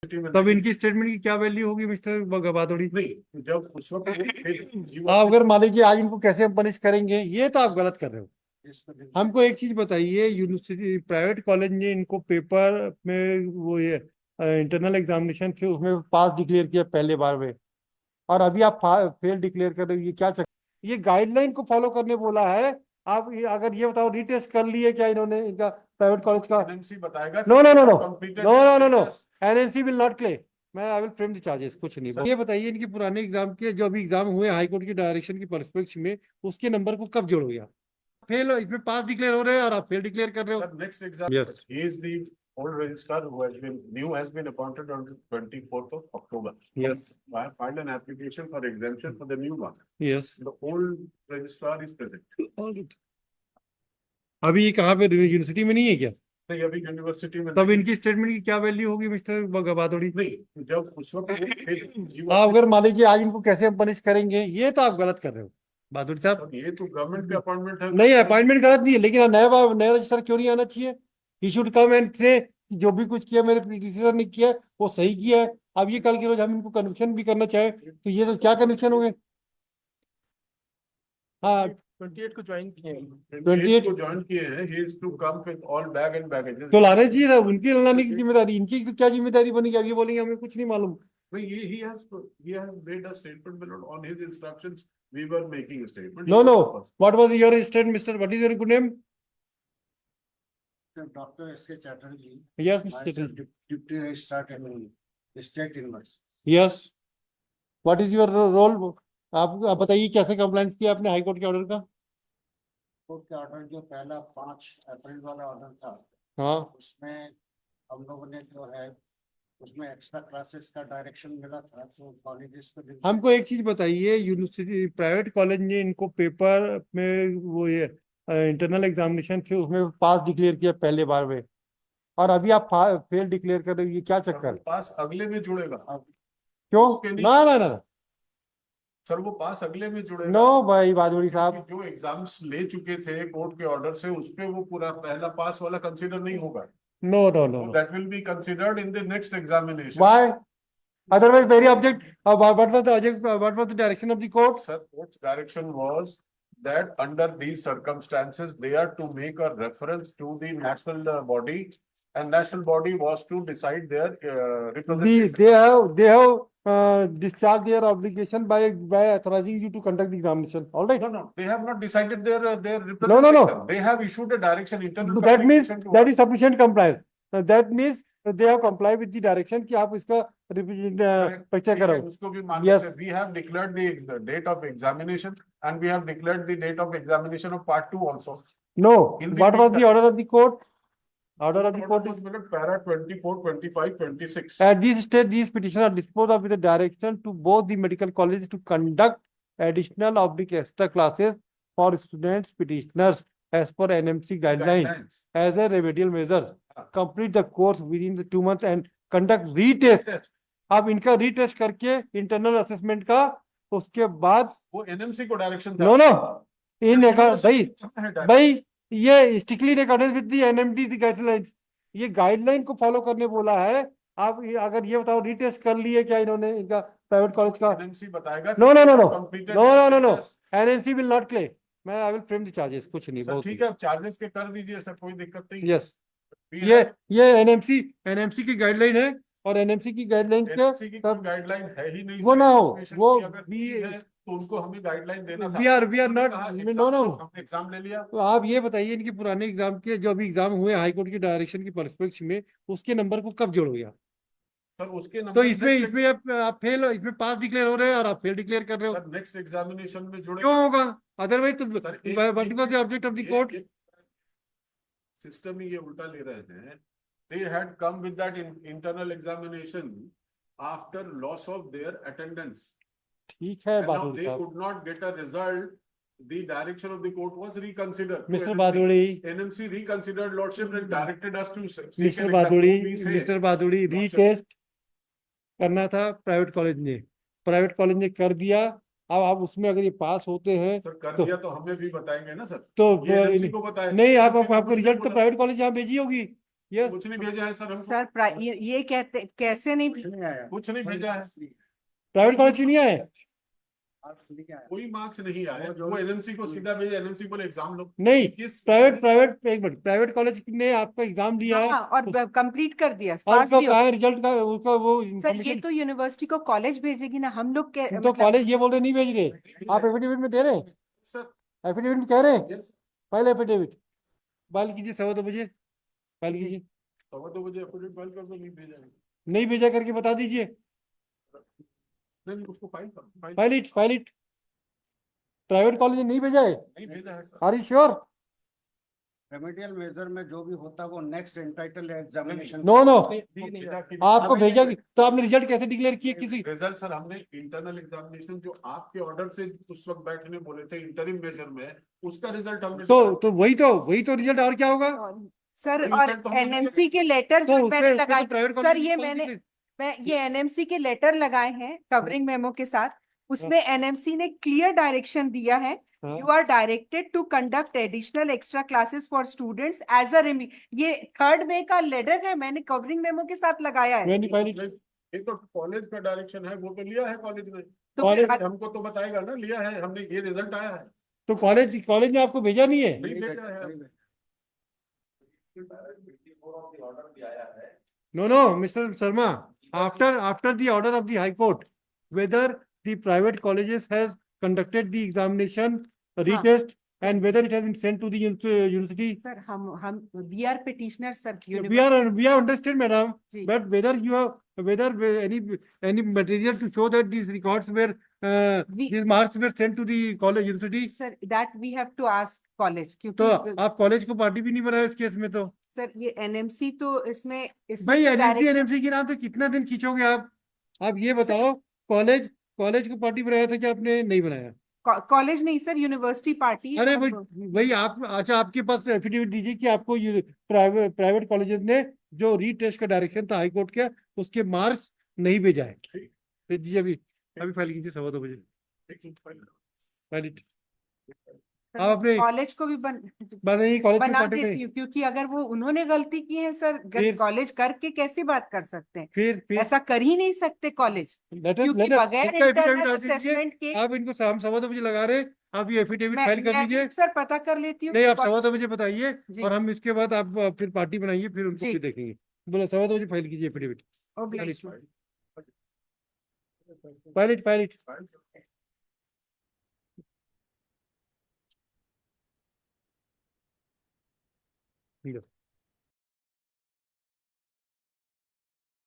तब इनकी स्टेटमेंट की क्या वैल्यू होगी मिस्टर बादोड़ी? नहीं, जब उस वक्त आप अगर मान लीजिए आज इनको कैसे हम पनिश करेंगे, ये तो आप गलत कर रहे हो। हमको एक चीज बताइए, यूनिवर्सिटी प्राइवेट कॉलेज ने इनको पेपर में वो ये इंटरनल एग्जामिनेशन थे उसमें पास डिक्लेयर किया पहले बार में, और अभी आप फेल डिक्लेयर कर रहे हो, ये क्या चक्कर? ये गाइडलाइन को फॉलो करने बोला है। आप अगर ये बताओ रिटेस्ट कर लिए क्या इन्होंने इनका प्राइवेट कॉलेज का? एनएमसी बताएगा। No no no no completed no no no no, tests। NNC will not claim. मैं I will frame the charges, कुछ नहीं। ये बताइए इनके पुराने एग्जाम के जो अभी एग्जाम हुए हाई कोर्ट की डायरेक्शन की परिप्रेक्ष्य में, उसके नंबर को कब जोड़ोगे आप? फेल इसमें पास डिक्लेयर हो रहे हैं और आप फेल डिक्लेयर कर रहे हो। Sir, next exam, Yes. he is the old registrar who has been, new has been appointed on 24th of October. Yes. I filed an application for exemption for the new one. Yes. The old registrar is present. All right. अभी ये कहाँ पे university में नहीं है क्या? नहीं, अभी यूनिवर्सिटी में तब नहीं। इनकी स्टेटमेंट की क्या वैल्यू होगी मिस्टर बादोड़ी? नहीं, जब उस वक्त आप अगर मान लीजिए आज इनको कैसे हम पनिश करेंगे, ये तो आप गलत कर रहे हो बादोड़ी साहब। सर, ये तो गवर्नमेंट के अपॉइंटमेंट है। नहीं, अपॉइंटमेंट गलत नहीं है, लेकिन नया रजिस्टर क्यों नहीं आना चाहिए? ही शुड कम एंड से जो भी कुछ किया मेरे प्रीडिसेसर ने किया वो सही किया है। अब ये कल के रोज हम इनको कन्विक्शन भी करना चाहें तो ये तो क्या कन्विक्शन हो गए? हाँ, 28 को ज्वाइन किए हैं। 28 को ज्वाइन किए हैं। He is to come with all bag and baggages। तो लाने चाहिए था, उनकी लाने की जिम्मेदारी, इनकी तो क्या जिम्मेदारी बनेगी? अब ये बोलेंगे हमें कुछ नहीं मालूम। Well, he has made a statement below on his instructions. We were making a statement. No no, what was your statement mister, what is your good name? Dr. S.K. Chatterjee. Yes I mister, am Deputy Registrar in State University. Yes, what is your role? आप बताइए कैसे compliance किया आपने high court के order का? Court के order जो पहला 5 अप्रैल वाला ऑर्डर था, हाँ, उसमें हम लोगों ने जो है उसमें एक्स्ट्रा क्लासेस का डायरेक्शन मिला था, तो कॉलेजेस को हमको एक चीज बताइए, यूनिवर्सिटी प्राइवेट कॉलेज ने इनको पेपर में वो ये इंटरनल एग्जामिनेशन थे उसमें पास डिक्लेयर किया पहले बार में, और अभी आप फेल डिक्लेयर कर रहे हो, ये क्या चक्कर? पास अगले में जुड़ेगा। क्यों? ना ना ना, सर, वो पास अगले में जुड़ेगा। नो भाई बादोड़ी साहब, जो एग्जाम्स ले चुके थे कोर्ट के ऑर्डर से, उसपे वो पूरा पहला पास वाला कंसीडर नहीं होगा। No no no, that will be considered in the next examination. Why? Otherwise, very object. What was the object? What was the direction of the court? Sir, court's direction was that under these circumstances, they are to make a reference to the national body, and national body was to decide their representation. They have discharged their obligation by authorizing you to conduct the examination. All right. No, they have not decided their representation. No. They have issued a direction. Internal That means communication to that us. is sufficient compliance. That means they have complied with the direction कि आप इसका परिचय करो. उसको भी मान Yes. लेते हैं. We have declared the date of examination, and we have declared the date of examination of part 2 also. No. In the What was the meantime- order of the court? Order of the court is, Para 24, 25, 26. at this stage, these petitions are disposed of with the direction to both the medical colleges to conduct additional extra classes for students petitioners as per NMC guidelines as a remedial measure. Complete the course within the 2 months and conduct retest. Yes. अब इनका retest करके internal assessment का, उसके बाद वो NMC को direction no no इन भाई ये strictly in accordance with the NMD guidelines, ये गाइडलाइन को फॉलो करने बोला है। आप अगर ये बताओ रिटेस्ट कर लिए क्या इन्होंने इनका प्राइवेट कॉलेज का? एनएमसी बताएगा। No no no no Completed no no no no, tests। NNC will not claim. मैं I will frame the charges, कुछ नहीं। सर, बहुत ठीक है, चार्जेस के कर दीजिए सर, कोई दिक्कत नहीं। यस, ये एनएमसी की गाइडलाइन है, और एनएमसी की गाइडलाइन एनएमसी की के कोई गाइडलाइन है ही नहीं। वो ना हो, वो अगर भी है तो उनको हमें गाइडलाइन देना था। We are not, no no. हमने एग्जाम ले लिया। तो आप ये बताइए इनके पुराने एग्जाम के जो अभी एग्जाम हुए हाई कोर्ट की डायरेक्शन की परिप्रेक्ष्य में, उसके नंबर को कब जोड़ोगे आप? सर, उसके तो इसमें आप फेल, इसमें पास डिक्लेयर हो रहे हैं और आप फेल डिक्लेयर कर रहे हो। नेक्स्ट एग्जामिनेशन में जुड़े क्यों होगा? अदरवाइज तो sir, what was the object of the court? System ही ये उल्टा ले रहे हैं। They had come with that internal examination after loss of their attendance. ठीक है And now बादुड़ी they साहब, could not get a result. The direction of the court was reconsidered. So mister Baduri, NMC reconsidered lordship and directed us to seek an mister exam. Baduri, We say, mister Baduri, Lordship, retest करना था private college ने कर दिया। अब आप उसमें अगर ये पास होते हैं सर, कर तो- दिया तो हमें भी बताएंगे ना सर। तो ये NMC को बताए। नहीं, NMC आपको ने कुछ रिजल्ट नहीं तो बोला। प्राइवेट कॉलेज यहाँ भेजी होगी, यस कुछ नहीं भेजा है सर हमको, सर ये कहते कैसे नहीं कुछ नहीं आया। कुछ नहीं भेजा है, प्राइवेट कॉलेज क्यों नहीं आए? मार्क्स नहीं आया। कोई मार्क्स नहीं आया, वो जो- वो एनएमसी को सीधा भेजा, एनएमसी बोले एग्जाम लो। नहीं, किस प्राइवेट एक मिनट, प्राइवेट कॉलेज ने आपका एग्जाम दिया है हाँ, और कंप्लीट कर दिया, और पास उसका भी हो। कहा है रिजल्ट का, उसका वो सर ये इन्फॉर्मेशन तो यूनिवर्सिटी को कॉलेज भेजेगी ना, हम लोग के तो मतलब कॉलेज ये बोल रहे नहीं भेज रहे, आप एफिडेविट में दे रहे हैं, सर? एफिडेविट में कह रहे हैं, यस, फाइल एफिडेविट फाइल कीजिए 2:15 फाइल कीजिए, 2:15 एफिडेविट फाइल कर दो, नहीं भेजा है। नहीं भेजा करके बता दीजिए, नहीं उसको फाइल कर, फाइल इट प्राइवेट कॉलेज ने नहीं भेजा है, नहीं भेजा है sir. Are you sure? Remedial measure में जो भी होता है वो next entitle examination. No no, भेजा कि- आपको भेजा तो आपने रिजल्ट कैसे डिक्लेयर किए किसी? रिजल्ट सर हमने इंटरनल एग्जामिनेशन जो आपके ऑर्डर से उस वक्त बैठने बोले थे इंटरिम मेजर में, उसका रिजल्ट हमने तो वही तो रिजल्ट, और क्या होगा? सर, तो और रिजल्ट तो हमने एनएमसी के लेटर तो जो उसमें मैंने उसमें लगाए, तो प्राइवेट सर कॉलेज ये मैं ये एनएमसी के लेटर लगाए हैं कवरिंग मेमो के साथ, उसमें एनएमसी ने क्लियर डायरेक्शन दिया है, हाँ। You are directed to conduct additional extra classes for students as a ये 3 मई का लेटर है, मैंने कवरिंग मेमो के साथ लगाया है। मैंने फाइल ये तो कॉलेज का डायरेक्शन है, वो तो लिया है कॉलेज ने, तो कॉलेज फिर- हमको तो बताएगा ना, लिया है हमने, ये रिजल्ट आया है। तो कॉलेज ने आपको भेजा नहीं है? नहीं भेजा है। No, Mr. Sharma. After the order of the High Court, whether the private colleges has conducted the examination, retest, and whether it has been sent to the university. Sir हम we are petitioner sir, We have understood, madam. जी। But whether any material to show that these records were these marks were sent to the college university. Sir that we have to ask college, तो क्योंकि आप college को party भी नहीं बनाया इस case में तो। सर ये एनएमसी तो इसमें भाई तो एनएमसी के नाम पे कितना दिन खींचोगे आप ये बताओ, कॉलेज को पार्टी बनाया था कि आपने नहीं बनाया? कॉलेज नहीं सर, यूनिवर्सिटी पार्टी। अरे भाई आप, अच्छा आपके पास एफिडेविट दीजिए कि आपको प्राइवेट कॉलेजेस ने जो रीटेस्ट का डायरेक्शन था हाई कोर्ट का, उसके मार्क्स नहीं भेजा है, दीजिए अभी फाइल कीजिए 2:15 फाइल। आप अपने कॉलेज को भी नहीं, कॉलेज बना की पार्टी देती नहीं, हूँ, क्योंकि अगर वो उन्होंने गलती की है सर, फिर- कॉलेज करके कैसे बात कर सकते हैं? फिर ऐसा कर ही नहीं सकते कॉलेज, क्योंकि बगैर इंटरनल असेसमेंट के। आप इनको शाम 2:15 लगा रहे, आप ये एफिडेविट फाइल कर मैं दीजिए। सर पता कर लेती हूँ। नहीं, आप 2:15 बताइए जी। और हम इसके बाद आप फिर पार्टी बनाइए, फिर उनको जी। फिर देखेंगे। बोला 2:15 फाइल कीजिए एफिडेविट, फाइल इट। ठीक है।